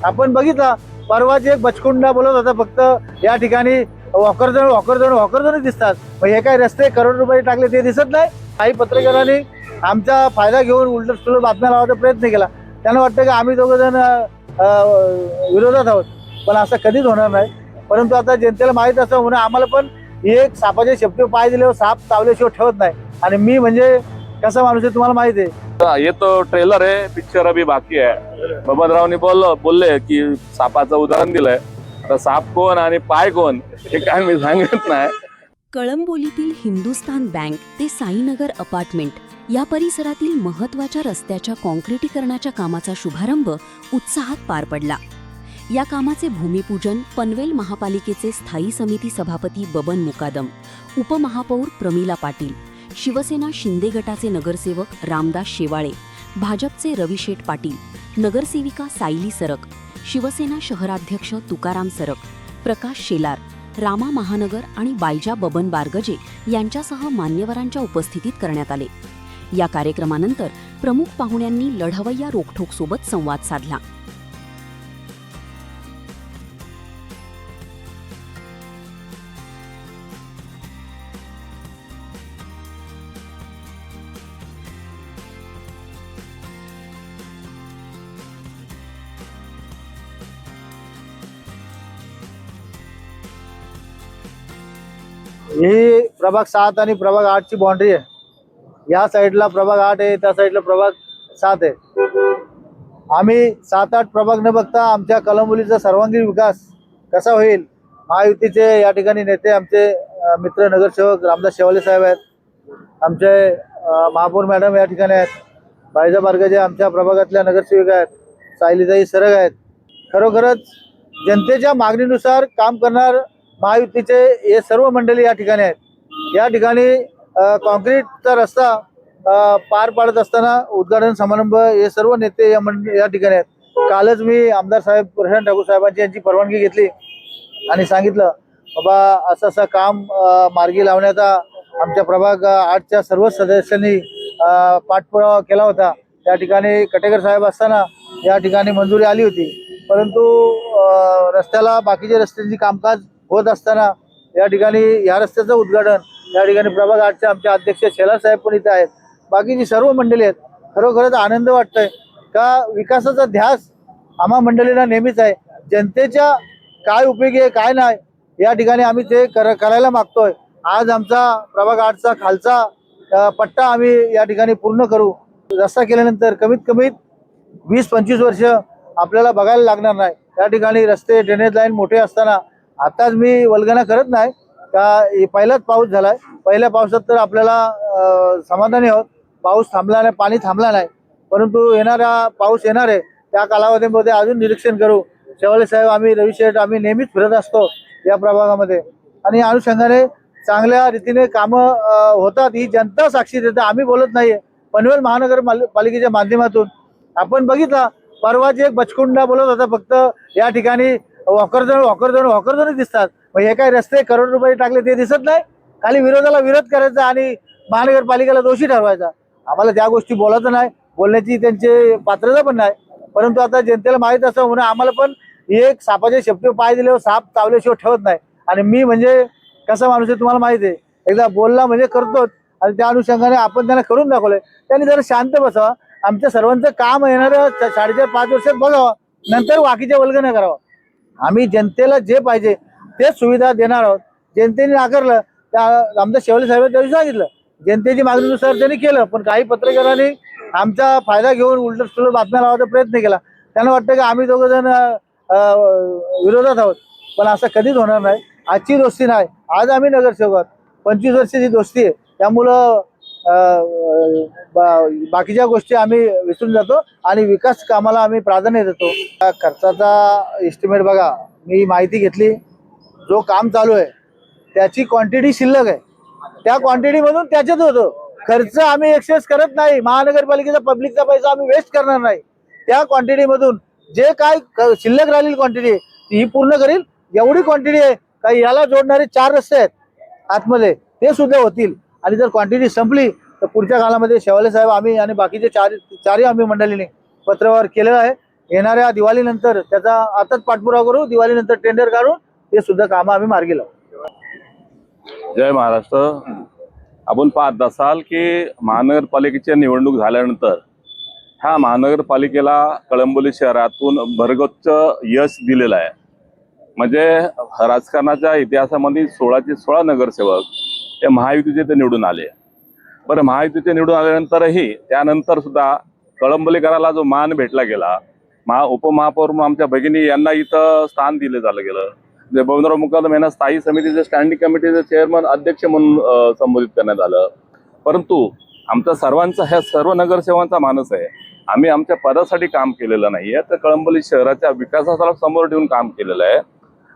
आपण बघितलं परवाच एक बचकुंडा बोलत होता फक्त या ठिकाणी वॉकर दिसतात, मग हे काय रस्ते करोड रुपये टाकले ते दिसत नाही. काही पत्रकारांनी आमचा फायदा घेऊन उलट सुलट बातम्या लावायचा प्रयत्न केला. त्यांना वाटतं की आम्ही दोघं जण विरोधात आहोत, पण असं कधीच होणार नाही. परंतु आता जनतेला माहीत असं म्हणून आम्हाला पण एक सापाच्या शेपटीवर पाय दिल्यावर साप चावल्याशिवाय ठेवत नाही. आणि मी म्हणजे कसा माणूस आहे तुम्हाला माहिती आहे. ये तो ट्रेलर है, पिक्चर अभी बाकी है. बबनरावनी बोलले की सापाचं उदाहरण दिलंय. तर साप कोण आणि पाय कोण हे काय मी सांगत नाही. कळंबोलीतील हिंदुस्तान बँक ते साईनगर अपार्टमेंट या परिसरातील महत्त्वाच्या रस्त्याच्या काँक्रिटीकरणाच्या कामाचा शुभारंभ उत्साहात पार पडला. या कामाचे भूमिपूजन पनवेल महापालिकेचे स्थायी समिती सभापती बबन मुकादम, उपमहापौर प्रमिला पाटील, शिवसेना शिंदे गटाचे नगरसेवक रामदास शेवाळे, भाजपचे रविशेठ पाटील, नगरसेविका सायली सरक, शिवसेना शहराध्यक्ष तुकाराम सरक, प्रकाश शेलार, रामा महानगर आणि बायजा बबन बारगजे यांच्यासह मान्यवरांच्या उपस्थितीत करण्यात आले. या कार्यक्रमानंतर प्रमुख पाहुण्यांनी लढवय्या रोखठोक सोबत संवाद साधला. ही प्रभाग 7 आणि प्रभाग 8 ची बाउंड्री आहे. या साईडला प्रभाग 8 आहे, त्या साईडला प्रभाग 7 आहे. आम्ही 7-8 प्रभाग न बघता आमच्या कळंबोलीचा सर्वांगीण विकास कसा होईल, महायुतीचे या ठिकाणी नेते आमचे मित्र नगरसेवक रामदास शेवाळे साहेब आहेत, आमचे महापौर मॅडम या ठिकाणी आहेत, बायजा बारगजे आमच्या प्रभागातल्या नगरसेविका आहेत, सायलीताई सरग आहेत. खरोखरच जनतेच्या मागणीनुसार काम करणार महायुतीचे हे सर्व मंडळी या ठिकाणी आहेत. या ठिकाणी कॉन्क्रीटचा रस्ता पार पाडत असताना उद्घाटन समारंभ हे सर्व नेते या ठिकाणी आहेत. कालच मी आमदार साहेब प्रशांत ठाकूर साहेबांची यांची परवानगी घेतली आणि सांगितलं बाबा असं असं काम मार्गी लावण्याचा आमच्या प्रभाग 8च्या सर्व सदस्यांनी पाठपुरावा केला होता. त्या ठिकाणी कटेकर साहेब असताना या ठिकाणी मंजुरी आली होती, परंतु रस्त्याला बाकीच्या रस्त्यांची कामकाज होत असताना या ठिकाणी या रस्त्याचं उद्घाटन या ठिकाणी प्रभाग 8चे आमचे अध्यक्ष शेलार साहेब पण इथे आहेत, बाकीची सर्व मंडळी आहेत. खरोखरच आनंद वाटतोय का विकासाचा ध्यास आम्हा मंडळींना नेहमीच आहे. जनतेच्या काय उपयोगी आहे काय नाही या ठिकाणी आम्ही ते करायला मागतोय. आज आमचा प्रभाग 8चा खालचा पट्टा आम्ही या ठिकाणी पूर्ण करू. रस्ता केल्यानंतर कमीत कमी 20-25 वर्ष आपल्याला बघायला लागणार नाही. या ठिकाणी रस्ते ड्रेनेज लाईन मोठे असताना आताच मी वल्गना करत नाही का पहिलाच पाऊस झालाय. पहिल्या पावसात तर आपल्याला समाधानी आहोत, पाऊस थांबला नाही, पाणी थांबला नाही, परंतु येणारा पाऊस येणार आहे त्या कालावधीमध्ये अजून निरीक्षण करू. शेवाळे साहेब आम्ही रविशेठ आम्ही नेहमीच फिरत असतो या प्रभागामध्ये आणि या अनुषंगाने चांगल्या रीतीने कामं होतात. ही जनता साक्षी देते, आम्ही बोलत नाहीये. पनवेल महानगरपालिकेच्या माध्यमातून आपण बघितलं परवाच एक बचकुंडा बोलत होता फक्त या ठिकाणी वॉकर दिसतात, मग हे काय रस्ते करोड रुपये टाकले ते दिसत नाही. खाली विरोधाला विरोध करायचा आणि महानगरपालिकेला दोषी ठरवायचा. आम्हाला त्या गोष्टी बोलायचं नाही, बोलण्याची त्यांची पात्रता पण नाही. परंतु आता जनतेला माहीत असं म्हणून आम्हाला पण एक सापाच्या शेपटीवर पाय दिल्यावर साप चावल्याशिवाय ठेवत नाही. आणि मी म्हणजे कसा माणूस आहे तुम्हाला माहिती आहे, एकदा बोलला म्हणजे करतोच. आणि त्या अनुषंगाने आपण त्यांना करून दाखवलंय. त्यांनी जरा शांत बसावं, आमच्या सर्वांचं काम येणाऱ्या 4.5-5 वर्षात बघावं, नंतर बाकीच्या वल्गना करावं. आम्ही जनतेला जे पाहिजे तेच सुविधा देणार आहोत. जनतेने नाकारलं त्या रामदास शेवाळे साहेब त्या दिवशी सांगितलं जनतेची मागणीनुसार त्यांनी केलं, पण काही पत्रकारांनी आमचा फायदा घेऊन उलट सुलट बातम्या लावायचा प्रयत्न केला. त्यांना वाटतं की आम्ही दोघं जण विरोधात आहोत, पण असं कधीच होणार नाही. आजची दोस्ती नाही, आज आम्ही नगरसेवक आहोत, 25 वर्षाची दोस्ती आहे. त्यामुळं बाकीच्या गोष्टी आम्ही विसरून जातो आणि विकास कामाला आम्ही प्राधान्य देतो. खर्चाचा एस्टिमेट बघा, मी माहिती घेतली, जो काम चालू आहे त्याची क्वांटिटी शिल्लक आहे, त्या क्वांटिटीमधून त्याच्यात होतो. खर्च आम्ही एक्सेस करत नाही, महानगरपालिकेचा पब्लिकचा पैसा आम्ही वेस्ट करणार नाही. त्या क्वांटिटीमधून जे काय शिल्लक राहिलेली क्वांटिटी आहे ती पूर्ण करील. एवढी क्वांटिटी आहे काही याला जोडणारे 4 रस्ते आहेत आतमध्ये ते सुद्धा होतील. आणि जर क्वांटिटी संपली तर पुढच्या काळामध्ये शेवाळे साहेब आम्ही आणि बाकीचे चारही आम्ही मंडळींनी पत्रव्यवहार केलेला आहे. येणाऱ्या दिवाळीनंतर त्याचा आताच पाठपुरावा करू, दिवाळीनंतर टेंडर काढून ते सुद्धा कामं आम्ही मार्गी लावू. जय महाराष्ट्र. आपण पाहत असाल की महानगरपालिकेची निवडणूक झाल्यानंतर ह्या महानगरपालिकेला कळंबोली शहरातून भरगच्च यश दिलेलं आहे. म्हणजे राजकारणाच्या इतिहासामध्ये 16चे 16 नगरसेवक हे महायुतीचे ते निवडून आले. बरं, महायुतीचे निवडून आल्यानंतरही त्यानंतर सुद्धा कळंबोलीकराला जो मान भेटला गेला, उपमहापौर आमच्या भगिनी यांना इथं स्थान दिले झालं गेलं. बबनराव मुकादम यांना स्थायी समितीचे स्टँडिंग कमिटीचे चेअरमन अध्यक्ष म्हणून संबोधित करण्यात आलं. परंतु आमचा सर्वांचा ह्या सर्व नगरसेवकांचा मानस आहे, आम्ही आमच्या पदासाठी काम केलेलं नाहीये, तर कळंबोली शहराच्या विकासाला समोर ठेवून काम केलेलं आहे.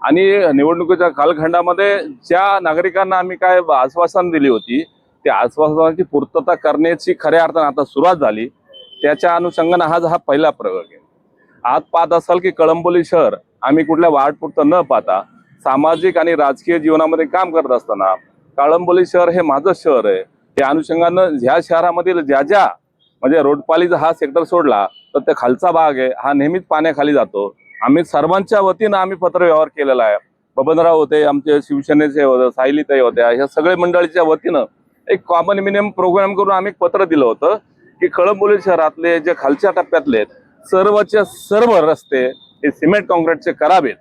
आणि निवडणुकीच्या कालखंडामध्ये ज्या नागरिकांना आम्ही काय आश्वासन दिली होती त्या आश्वासनाची पूर्तता करण्याची खऱ्या अर्थानं आता सुरुवात झाली. त्याच्या अनुषंगाने हा पहिला प्रयोग आहे. आज पाहत असाल की कळंबोली शहर आम्ही कुठल्या वाढपुरतं न पाहता सामाजिक आणि राजकीय जीवनामध्ये काम करत असताना कळंबोली शहर हे माझं शहर आहे या अनुषंगानं ह्या शहरामधील ज्या म्हणजे रोडपालीचा हा सेक्टर सोडला तर त्या खालचा भाग आहे हा नेहमीच पाण्याखाली जातो. आम्ही सर्वांच्या वतीनं आम्ही पत्रव्यवहार केलेला आहे. बबनराव होते, आमचे शिवसेनेचे होते, सायलीताई होत्या, ह्या सगळ्या मंडळीच्या वतीनं एक कॉमन मिनिमम प्रोग्राम करून आम्ही पत्र दिलं होतं की कळंबोली शहरातले जे खालच्या टप्प्यातले सर्वचे सर्व रस्ते हे सिमेंट कॉन्क्रीटचे करावेत.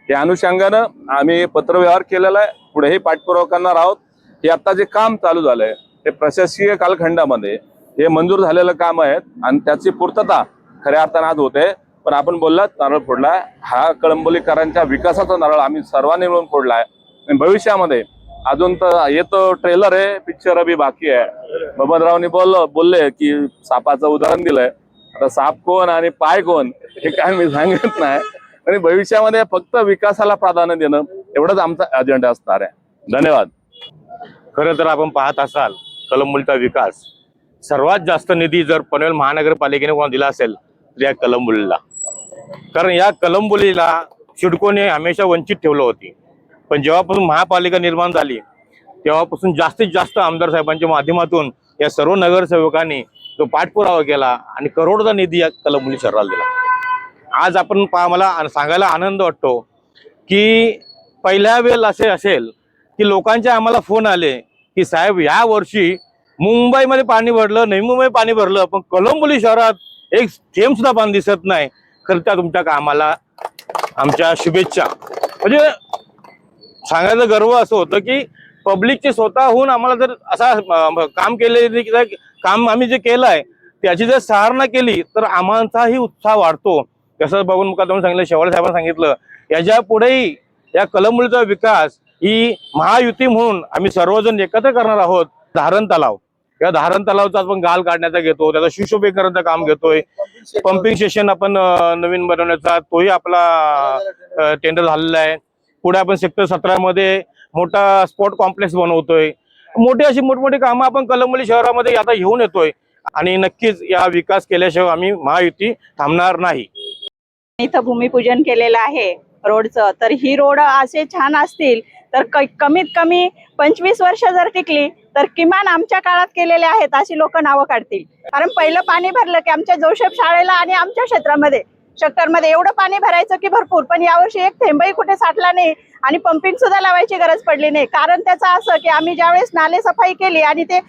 या अनुषंगानं आम्ही पत्रव्यवहार केलेला आहे. पुढेही पाठपुरावा करणार आहोत. हे आता जे काम चालू झालंय ते प्रशासकीय कालखंडामध्ये हे मंजूर झालेलं काम आहे आणि त्याची पूर्तता खऱ्या अर्थानं आज होते. पण आपण बोललात नारळ फोडलाय, हा कळंबोलीकरांच्या विकासाचा नारळ आम्ही सर्वांनी मिळून फोडलाय. आणि भविष्यामध्ये अजून तर येतो ट्रेलर आहे, पिक्चर अभी बाकी आहे. बबनरावनी बोलले की सापाचं उदाहरण दिलंय. आता साप कोण आणि पाय कोण हे काय मी सांगत नाही. आणि भविष्यामध्ये फक्त विकासाला प्राधान्य देणं एवढंच आमचा अजेंडा असणार आहे. धन्यवाद. खरं तर आपण पाहत असाल कळंबोलीचा विकास सर्वात जास्त निधी जर पनवेल महानगरपालिकेने कोणा दिला असेल तर या कळंबोलीला. कारण या कळंबोलीला सिडकोने हमेशा वंचित ठेवलं होती. पण जेव्हापासून महापालिका निर्माण झाली तेव्हापासून जास्तीत जास्त आमदार साहेबांच्या माध्यमातून या सर्व नगरसेवकांनी तो पाठपुरावा केला आणि करोडचा निधी या कळंबोली शहराला दिला. आज आपण मला सांगायला आनंद वाटतो की पहिल्या वेळ असे असेल की लोकांचे आम्हाला फोन आले की साहेब या वर्षी मुंबईमध्ये पाणी भरलं, नवी मुंबई पाणी भरलं, पण कळंबोली शहरात एक थेंब सुद्धा पाणी दिसत नाही. खरं त्या तुमच्या कामाला आमच्या शुभेच्छा. म्हणजे सांगायचं गर्व असं होतं की पब्लिकचे स्वतःहून आम्हाला जर असा काम केले काम आम्ही जे केलं आहे त्याची जर सराहना केली तर आम्हाचाही उत्साह वाढतो. कसं बघून मुकादम सांगितलं, शेवाळे साहेबांनी सांगितलं, याच्या पुढेही या कळंबोलीचा विकास ही महायुती म्हणून आम्ही सर्वजण एकत्र करणार आहोत. धारण तलाव, या धारण तलावचा आपण गाल काढण्याचा घेतो, त्याचा सुशोभीकरणाचं काम घेतोय. पंपिंग स्टेशन आपण नवीन बनवण्याचा तोही आपला टेंडर झालेला आहे. पुढे आपण सेक्टर 17 मध्ये मोठा स्पोर्ट कॉम्प्लेक्स बनवतोय. मोठी अशी मोठमोठी कामं आपण कळंबोली शहरामध्ये आता घेऊन येतोय आणि नक्कीच या विकास केल्याशिवाय आम्ही महायुती थांबणार नाही. इथं भूमिपूजन केलेलं आहे रोडचं. तर ही रोड असे छान असतील तर कमीत कमी 25 वर्ष जर टिकली तर किमान आमच्या काळात केलेले आहेत अशी लोक नावं काढतील. कारण पहिलं पाणी भरलं की आमच्या जोसेफ शाळेला आणि आमच्या क्षेत्रामध्ये सेक्टरमध्ये एवढं पाणी भरायचं की भरपूर, पण यावर्षी एक थेंबही कुठे साठला नाही आणि पंपिंग सुद्धा लावायची गरज पडली नाही. कारण त्याचं असं की आम्ही ज्यावेळेस नाले सफाई केली आणि ते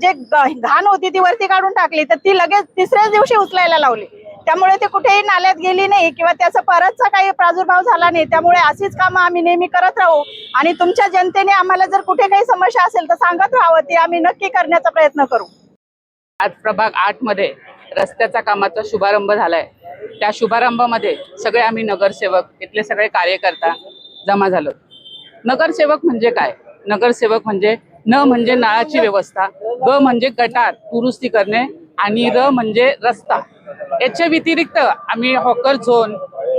जे घाण होती ती वरती काढून टाकली तर ती लगेच तिसऱ्याच दिवशी उचलायला लावली. त्यामुळे ते कुठेही नाल्यात गेली नाही किंवा त्याचा परतचा काही प्रादुर्भाव झाला नाही. त्यामुळे अशीच कामं आम्ही नेहमी करत राहू आणि तुमच्या जनतेने आम्हाला जर कुठे काही समस्या असेल तर सांगत राहावं, ती आम्ही नक्की करण्याचा प्रयत्न करू. आज प्रभाग 8 मध्ये रस्त्याचा कामाचा शुभारंभ झालाय. त्या शुभारंभामध्ये सगळे आम्ही नगरसेवक, इथले सगळे कार्यकर्ता जमा झालो. नगरसेवक म्हणजे काय? नगरसेवक म्हणजे न म्हणजे नळाची व्यवस्था, ग म्हणजे गटार दुरुस्ती करणे आणि र म्हणजे रस्ता. याच्या व्यतिरिक्त आम्ही हॉकर झोन,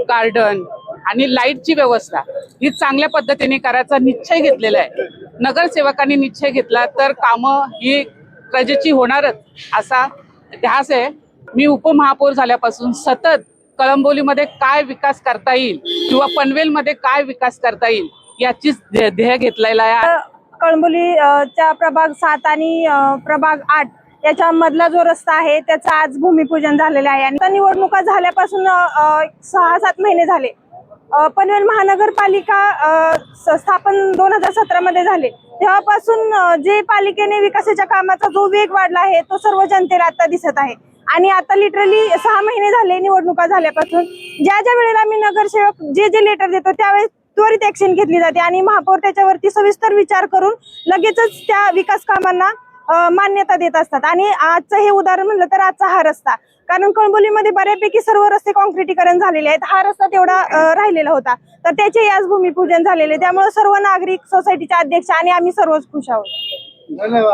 गार्डन आणि लाईटची व्यवस्था ही चांगल्या पद्धतीने करायचा निश्चय घेतलेला आहे. नगरसेवकांनी निश्चय घेतला तर कामं ही प्रजेची होणारच असा ध्यास आहे. मी उपमहापौर झाल्यापासून सतत कळंबोलीमध्ये काय विकास करता येईल किंवा पनवेलमध्ये काय विकास करता येईल याचीच ध्येय घेतलेला आहे. कळंबोलीच्या प्रभाग 7 आणि प्रभाग 8 याच्यामधला जो रस्ता आहे त्याचं आज भूमिपूजन झालेलं आहे. आणि आता निवडणुका झाल्यापासून 6-7 महिने झाले. पनवेल महानगरपालिका स्थापन 2017 मध्ये झाले. तेव्हापासून जे पालिकेने विकासाच्या कामाचा जो वेग वाढला आहे तो सर्व जनतेला आता दिसत आहे. आणि आता लिटरली 6 महिने झाले निवडणुका झाल्यापासून. ज्या वेळेला आम्ही नगरसेवक जे लेटर देतो त्यावेळेस त्वरित ऍक्शन घेतली जाते आणि महापौर त्याच्यावरती सविस्तर विचार करून लगेचच त्या विकास कामांना मान्यता देत असतात. आणि आजचं हे उदाहरण म्हणलं तर आजचा हा रस्ता, कारण कळंबोलीमध्ये बऱ्यापैकी सर्व रस्ते कॉन्क्रिटीकरण झालेले आहेत. हा रस्ता तेवढा राहिलेला होता, तर त्याचे आज भूमिपूजन झालेले. त्यामुळे सर्व नागरिक, सोसायटीचे अध्यक्ष आणि आम्ही सर्वच खुश आहोत. धन्यवाद.